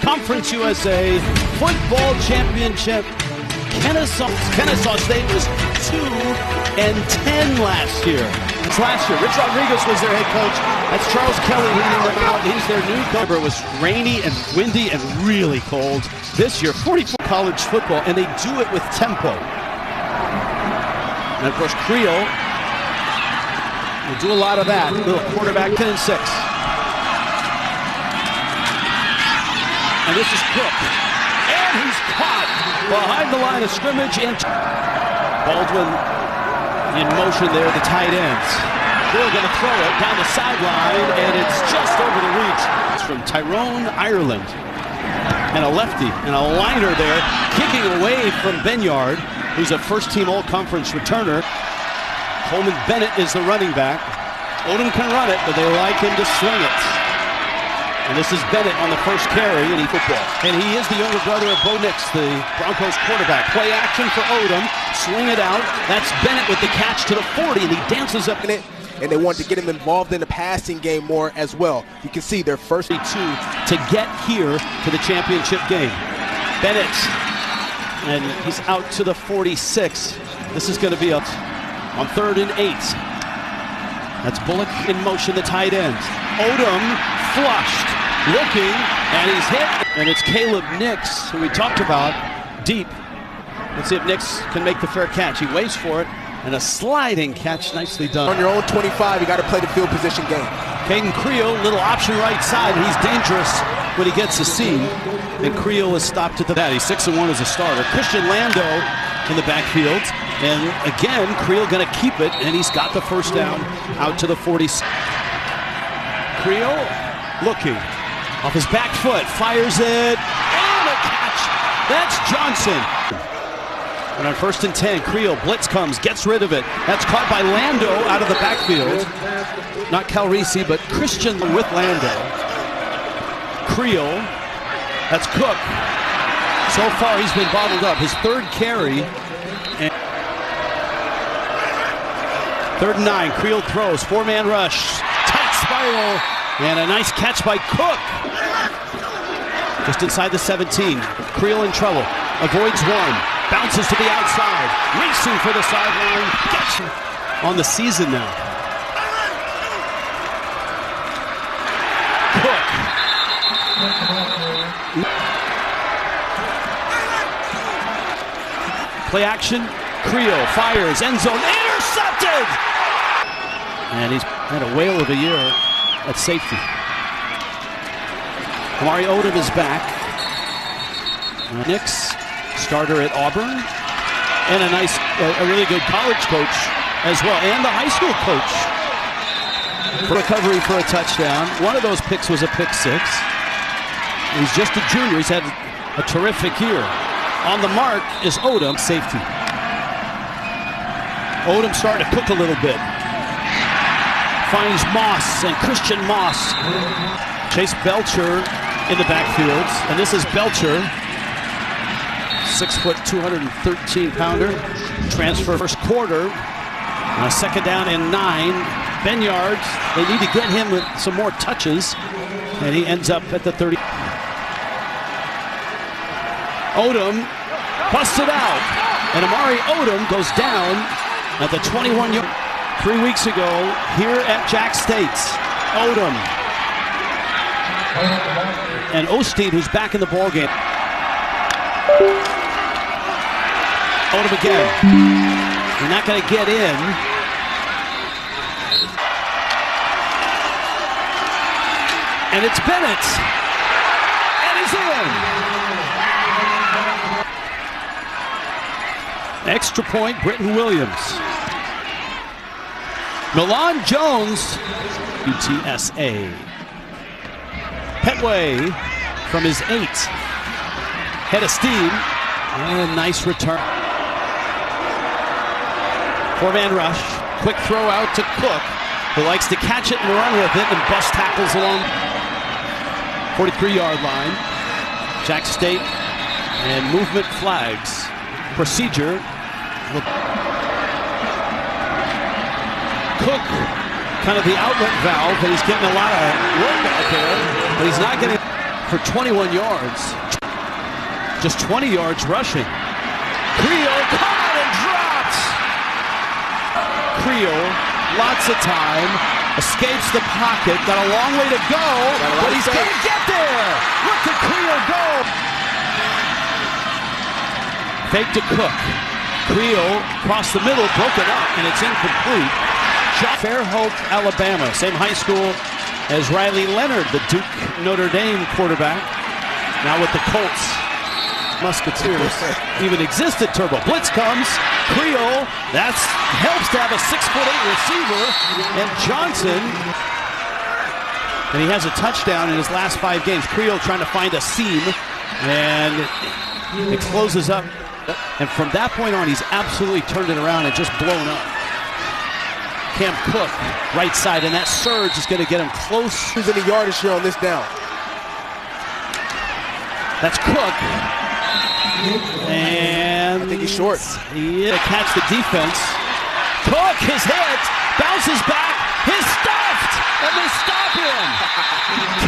Conference USA Football Championship. Kennesaw State was 2-10 last year. Rich Rodriguez was their head coach. That's Charles Kelly leading them out. He's their new coach. It was rainy and windy and really cold this year. 44 college football, and they do it with tempo. And of course, Creel will do a lot of that. Little quarterback, 10-6. And this is Cook. And he's caught behind the line of scrimmage. And Baldwin in motion there, the tight ends. Creel going to throw it down the sideline, and it's just over the reach. It's from Tyrone, Ireland. And a lefty and a liner there, kicking away from Benyard, who's a first-team all-conference returner. Coleman Bennett is the running back. Odom can run it, but they like him to swing it. And this is Bennett on the first carry in football. And he is the younger brother of Bo Nix, the Broncos quarterback. Play action for Odom, swing it out. That's Bennett with the catch to the 40, and he dances up in it. And they want to get him involved in the passing game more as well. You can see their first 2 to get here to the championship game. Bennett, and he's out to the 46. This is going to be up on 3rd and 8. That's Bullock in motion, the tight end. Odom flushed, looking, and he's hit. And it's Caleb Nix, who we talked about, deep. Let's see if Nix can make the fair catch. He waits for it, and a sliding catch, nicely done. On your own 25, you got to play the field position game. Caden Creel, little option right side, and he's dangerous when he gets a seam. And Creel is stopped at the bat. He's 6-1 as a starter. Christian Lando in the backfield. And again, Creel going to keep it, and he's got the first down out to the 40. Creel looking off his back foot, fires it, and a catch. That's Johnson. And on 1st and 10, Creel, blitz comes, gets rid of it. That's caught by Lando out of the backfield. Not Calrici, but Christian with Lando. Creel, that's Cook. So far, he's been bottled up. His 3rd carry. And 3rd and 9, Creel throws, 4-man rush. Tight spiral, and a nice catch by Cook. Just inside the 17. Creel in trouble, avoids one. Bounces to the outside, racing for the sideline, gets on the season now. Cook. Play action, Creel fires, end zone, intercepted! And he's had a whale of a year at safety. Amari Odom is back. Nix, starter at Auburn, and a really good college coach as well, and the high school coach. Recovery for a touchdown. One of those picks was a pick 6. He's just a junior. He's had a terrific year. On the mark is Odom, safety. Odom starting to cook a little bit. Finds Moss, and Christian Moss. Chase Belcher in the backfield, and this is Belcher. 6 foot, 213-pounder. Transfer first quarter. 2nd down and 9. Benyard, they need to get him with some more touches. And he ends up at the 30. Odom busted out. And Amari Odom goes down at the 21-yard. 3 weeks ago here at Jack State. Odom. And Osteen, who's back in the ballgame. Odom again. You're not going to get in. And it's Bennett. And he's in. Extra point, Britton Williams. Milan Jones, UTSA. Petway from his 8. Head of steam. And a nice return. 4-man rush. Quick throw out to Cook, who likes to catch it and run with it and bust tackles along 43-yard line. Jack State and movement flags. Procedure. Cook, kind of the outlet valve, but he's getting a lot of work out there. But he's not getting. for 21 yards. Just 20 yards rushing. Creel caught and dropped. Creel, lots of time, escapes the pocket, got a long way to go, but he's going to get there. Look at Creel go. Fake to Cook. Creel across the middle, broke it up, and it's incomplete. Fairhope, Alabama, same high school as Riley Leonard, the Duke Notre Dame quarterback, now with the Colts. Musketeers even existed. Turbo blitz comes. Creel, that helps to have a 6'8" receiver, and Johnson, and he has a touchdown in his last 5 games. Creel trying to find a seam, and it closes up. And from that point on, he's absolutely turned it around and just blown up. Cam Cook, right side, and that surge is going to get him close. Who's in the yardage here on this down? That's Cook. And I think he's short. Yeah, catch the defense. Cook is hit, bounces back, he's stuffed, and they stop him.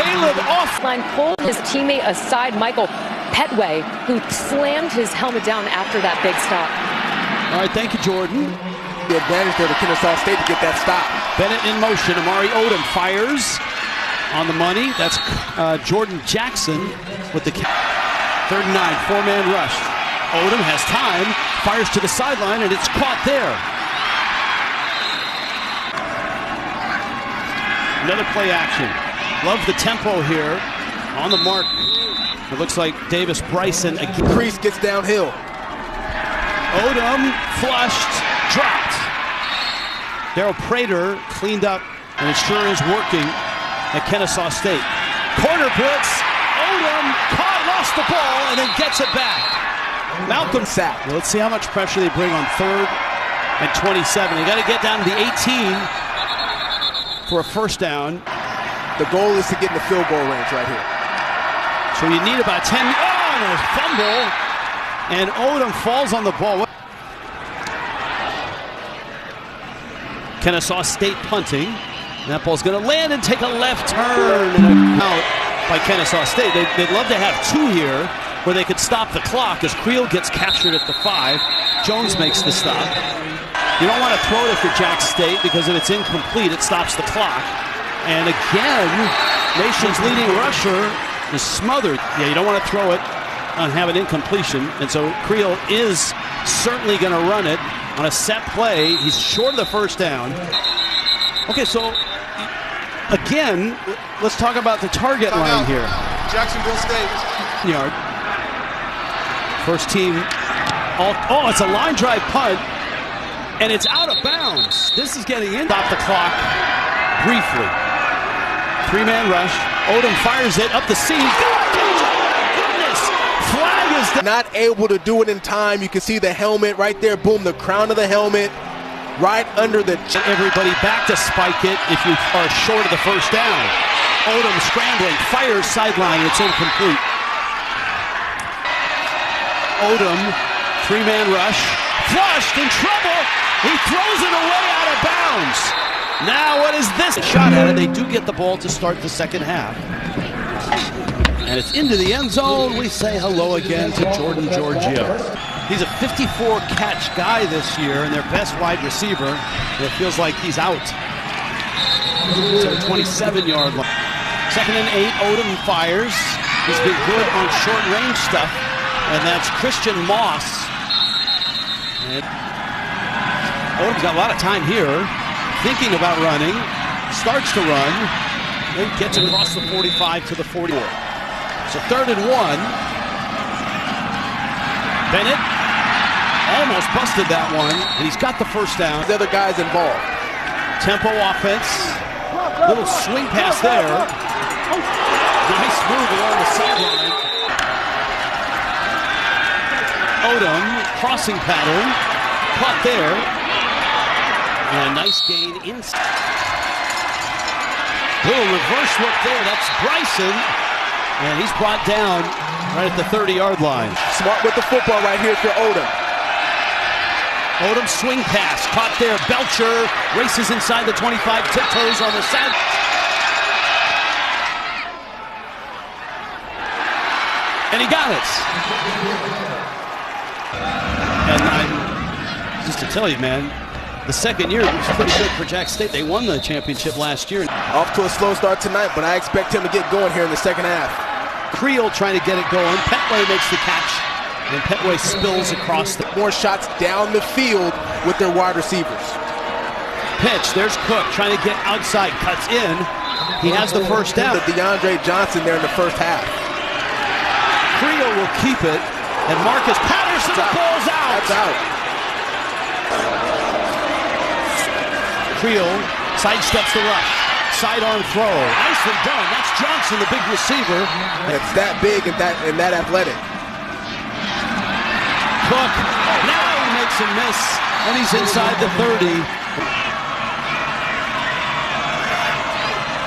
Caleb offline pulled his teammate aside, Michael Petway, who slammed his helmet down after that big stop. All right, thank you, Jordan. The advantage there to Kennesaw State to get that stop. Bennett in motion. Amari Odom fires on the money. That's Jordan Jackson with the 3rd and 9, 4-man rush. Odom has time, fires to the sideline, and it's caught there. Another play action. Love the tempo here. On the mark. It looks like Davis Bryson again. Priest gets downhill. Odom flushed, dropped. Daryl Prater cleaned up, and it sure is working at Kennesaw State. Corner blitz. Odom caught, lost the ball, and then gets it back. Malcolm sacked. Well, let's see how much pressure they bring on 3rd and 27. They got to get down to the 18 for a first down. The goal is to get in the field goal range right here. So you need about 10. Oh, and a fumble. And Odom falls on the ball. Kennesaw State punting. That ball's going to land and take a left turn. And out by Kennesaw State. They'd love to have 2 here where they could stop the clock as Creel gets captured at the 5. Jones makes the stop. You don't want to throw it if you're Jack State because if it's incomplete, it stops the clock. And again, nation's leading rusher is smothered. Yeah, you don't want to throw it and have an incompletion. And so Creel is certainly going to run it on a set play. He's short of the first down. Okay, so again, let's talk about the target line here. Jacksonville State. Yard. First team. Oh, it's a line drive punt, and it's out of bounds. This is getting in. Stop the clock briefly. 3-man rush. Odom fires it up the seam. Goodness! Flag is not able to do it in time. You can see the helmet right there. Boom, the crown of the helmet right under the... Everybody back to spike it if you are short of the first down. Odom scrambling, fires sideline, it's incomplete. Odom, 3-man rush, flushed, in trouble. He throws it away out of bounds. Now what is this? Shot at it. They do get the ball to start the second half. And it's into the end zone. We say hello again to Jordan Giorgio. He's a 54-catch guy this year and their best wide receiver. And it feels like he's out. So 27-yard line. 2nd and 8, Odom fires. He's been good on short-range stuff. And that's Christian Moss. And Odom's got a lot of time here. Thinking about running, starts to run, then gets across the 45 to the 44. So 3rd and 1. Bennett almost busted that one, and he's got the first down. The other guys involved. Tempo offense, little swing pass there. Nice move along the sideline. Odom, crossing pattern, caught there. And a nice gain inside. Little reverse look there. That's Bryson. And he's brought down right at the 30-yard line. Smart with the football right here for Odom. Odom swing pass. Caught there. Belcher races inside the 25. Tiptoes on the side. And he got it. And just to tell you, man, the second year was pretty good for Jack State. They won the championship last year. Off to a slow start tonight, but I expect him to get going here in the second half. Creel trying to get it going. Petway makes the catch, and Petway spills across the... More shots down the field with their wide receivers. Pitch, there's Cook trying to get outside, cuts in. He has the first down. DeAndre Johnson there in the first half. Creel will keep it, and Marcus Patterson pulls out. That's out. Creel sidesteps the rush. Sidearm throw. Nicely done. That's Johnson, the big receiver. That's that big and that athletic. Cook. Now he makes a miss, and he's inside the 30.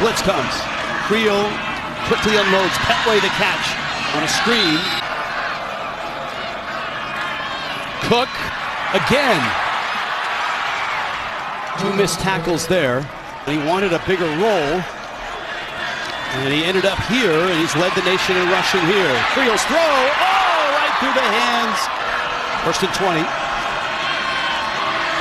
Blitz comes. Creel quickly unloads. Petway the catch on a screen. Cook again. 2 missed tackles there. He wanted a bigger role, and he ended up here, and he's led the nation in rushing here. Creel's throw, right through the hands. First and 20.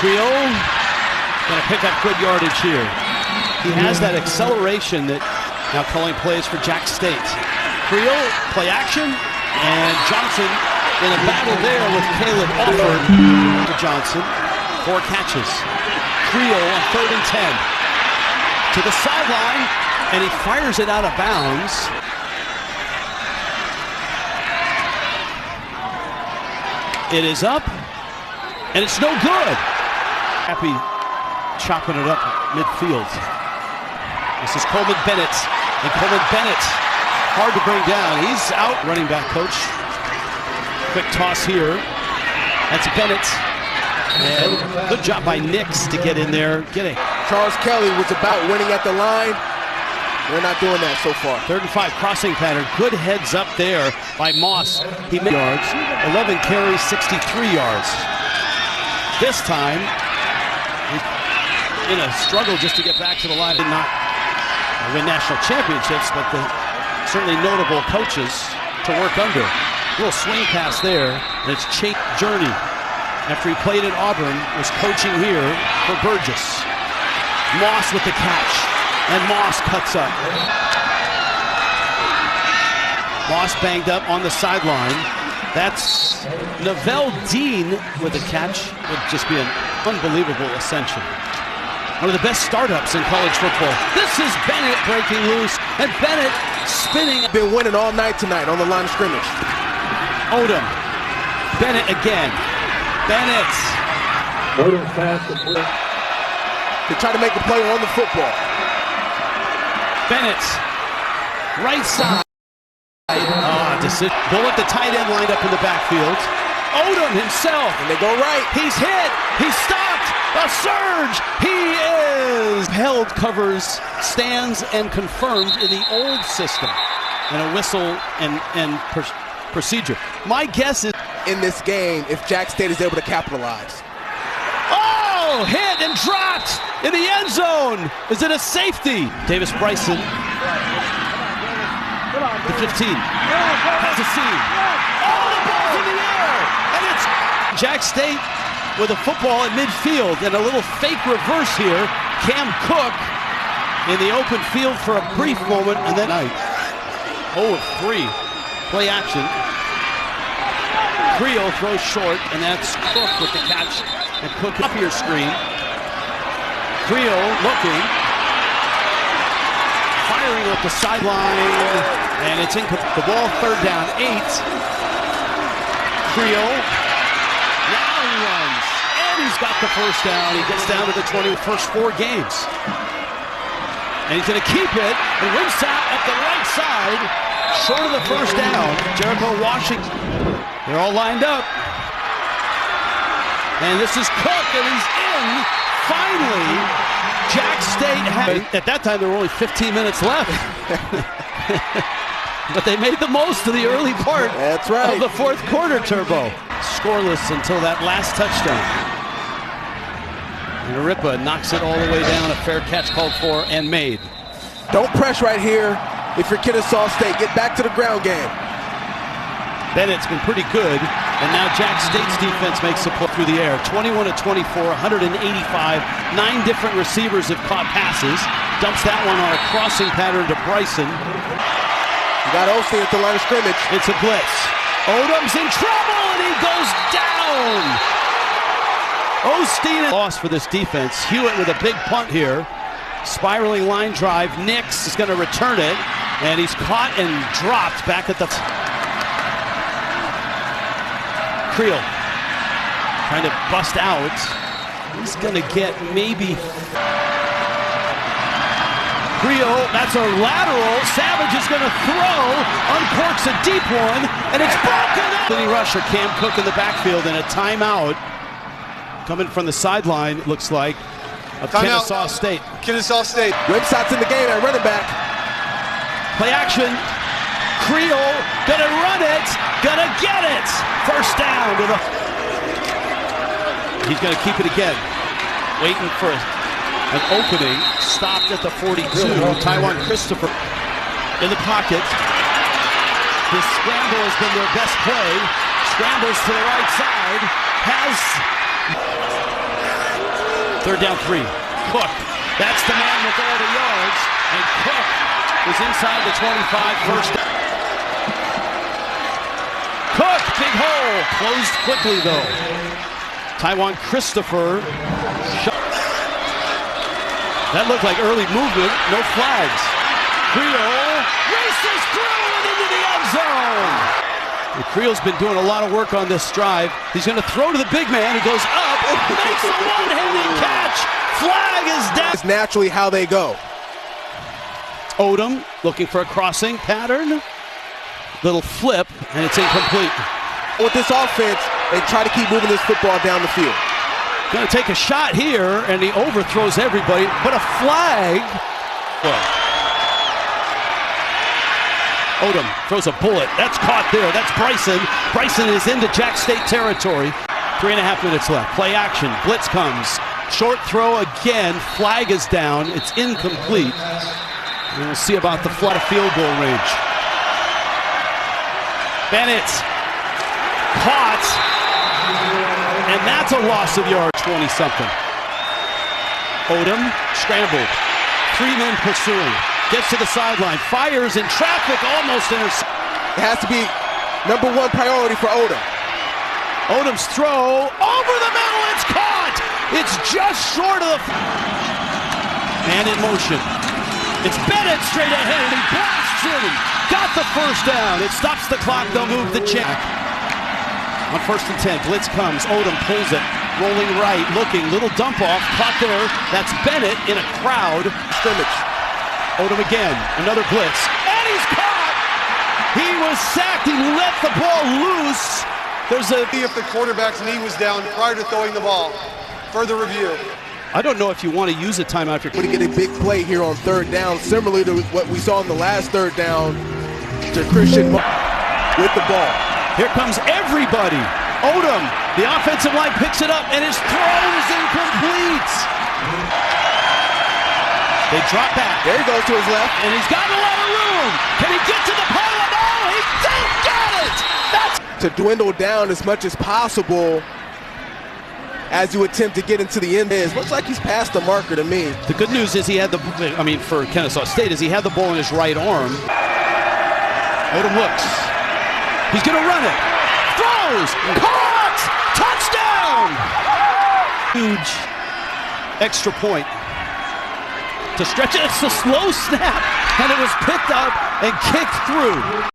Creel gonna pick up good yardage here. He has that acceleration that now calling plays for Jack State. Creel, play action, and Johnson in a battle there with Caleb Alford to Johnson. 4 catches. Creel on 3rd and 10. To the sideline, and he fires it out of bounds. It is up, and it's no good. Happy chopping it up midfield. This is Coleman Bennett, and Coleman Bennett, hard to bring down. He's out, running back coach. Quick toss here. That's Bennett. And good job by Nix to get in there. Charles Kelly was about winning at the line. They're not doing that so far. 3rd and 5 crossing pattern. Good heads up there by Moss. He made yards. 11 carries, 63 yards. This time, in a struggle just to get back to the line. Did not win national championships, but certainly notable coaches to work under. A little swing pass there, and it's Chase Journey. After he played at Auburn, was coaching here for Burgess. Moss with the catch, and Moss cuts up. Moss banged up on the sideline. That's Novell Dean with a catch. Would just be an unbelievable ascension. One of the best startups in college football. This is Bennett breaking loose, and Bennett spinning. Been winning all night tonight on the line of scrimmage. Odom. Bennett again. Bennett. They try to make the play on the football. Bennett. Right side. Bullet, the tight end, lined up in the backfield. Odom himself. And they go right. He's hit. He's stopped. A surge. He is held, covers, stands, and confirmed in the old system. And a whistle and procedure. My guess is in this game if Jack State is able to capitalize. Oh, hit and dropped in the end zone. Is it a safety? Davis Bryson. The 15 has a seam. Oh, the ball's in the air, and it's Jack State with a football at midfield and a little fake reverse here. Cam Cook in the open field for a brief moment, and then 0 of 3. Play action. Creel throws short, and that's Cook with the catch. And Cook up your screen. Creel looking. Firing up the sideline, and it's incomplete. The ball 3rd down, 8. Creel. Now he runs, and he's got the first down. He gets down to the 20 first 4 games. And he's going to keep it, and wins out at the right side, short of the first down. Jericho Washington. They're all lined up. And this is Cook, and he's in. Finally, Jack State had. At that time, there were only 15 minutes left. But they made the most of the early part. That's right. Of the 4th quarter, Turbo. Scoreless until that last touchdown. And Aripa knocks it all the way down. A fair catch called for and made. Don't press right here if you're Kennesaw State. Get back to the ground game. Bennett's been pretty good, and now Jack State's defense makes a play through the air. 21 of 24, 185. 9 different receivers have caught passes. Dumps that one on a crossing pattern to Bryson. You got Osteen at the line of scrimmage. It's a blitz. Odom's in trouble, and he goes down. Osteen lost for this defense. Hewitt with a big punt here. Spiraling line drive. Nix is going to return it, and he's caught and dropped back at the... Creel trying to bust out. He's going to get maybe... Creel, that's a lateral. Savage is going to throw. Uncorks a deep one, and it's broken up. Leading rusher Cam Cook in the backfield, and a timeout coming from the sideline, it looks like, of Kennesaw State. Kennesaw State. Website's in the game at running back. Play action. Creel gonna run it, gonna get it. First down to the... He's gonna keep it again. Waiting for an opening. Stopped at the 42. Taiwan Christopher in the pocket. His scramble has been their best play. Scrambles to the right side. Has... Third down 3. Cook. That's the man with all the yards. And Cook is inside the 25. First down. Cook, big hole. Closed quickly, though. Taiwan Christopher. That looked like early movement. No flags. Creel races through and into the end zone. Creel's been doing a lot of work on this drive. He's going to throw to the big man. He goes up. Makes a one-handed catch. Flag is down. It's naturally how they go. Odom looking for a crossing pattern. Little flip, and it's incomplete. With this offense, they try to keep moving this football down the field. Going to take a shot here, and he overthrows everybody, but a flag. Odom throws a bullet. That's caught there. That's Bryson. Bryson is into Jack State territory. 3.5 minutes left. Play action. Blitz comes. Short throw again. Flag is down. It's incomplete. And we'll see about the flood of field goal range. Bennett caught, and that's a loss of yards, 20-something. Odom scrambled, 3 men pursuing, gets to the sideline, fires in traffic, almost intercepted. It has to be number 1 priority for Odom. Odom's throw over the middle, it's caught. It's just short of the man in motion. It's Bennett straight ahead, and he blasts in. Got the first down. It stops the clock. They'll move the check. On 1st and 10, blitz comes. Odom pulls it. Rolling right, looking. Little dump off. Caught there. That's Bennett in a crowd. Scrimmage. Odom again. Another blitz. And he's caught. He was sacked. He let the ball loose. There's a... See if the quarterback's knee was down prior to throwing the ball. Further review. I don't know if you want to use a timeout. We're going to get a big play here on 3rd down, similarly to what we saw in the last 3rd down to Christian with the ball. Here comes everybody. Odom, the offensive line picks it up, and his throw is incomplete. They drop back. There he goes to his left. And he's got a lot of room. Can he get to the pile of ball? He did get it. That's to dwindle down as much as possible as you attempt to get into the end. It looks like he's past the marker to me. The good news is he had for Kennesaw State, is he had the ball in his right arm. Odom looks. He's going to run it. Throws. Caught. Touchdown. Huge extra point. To stretch it, it's a slow snap, and it was picked up and kicked through.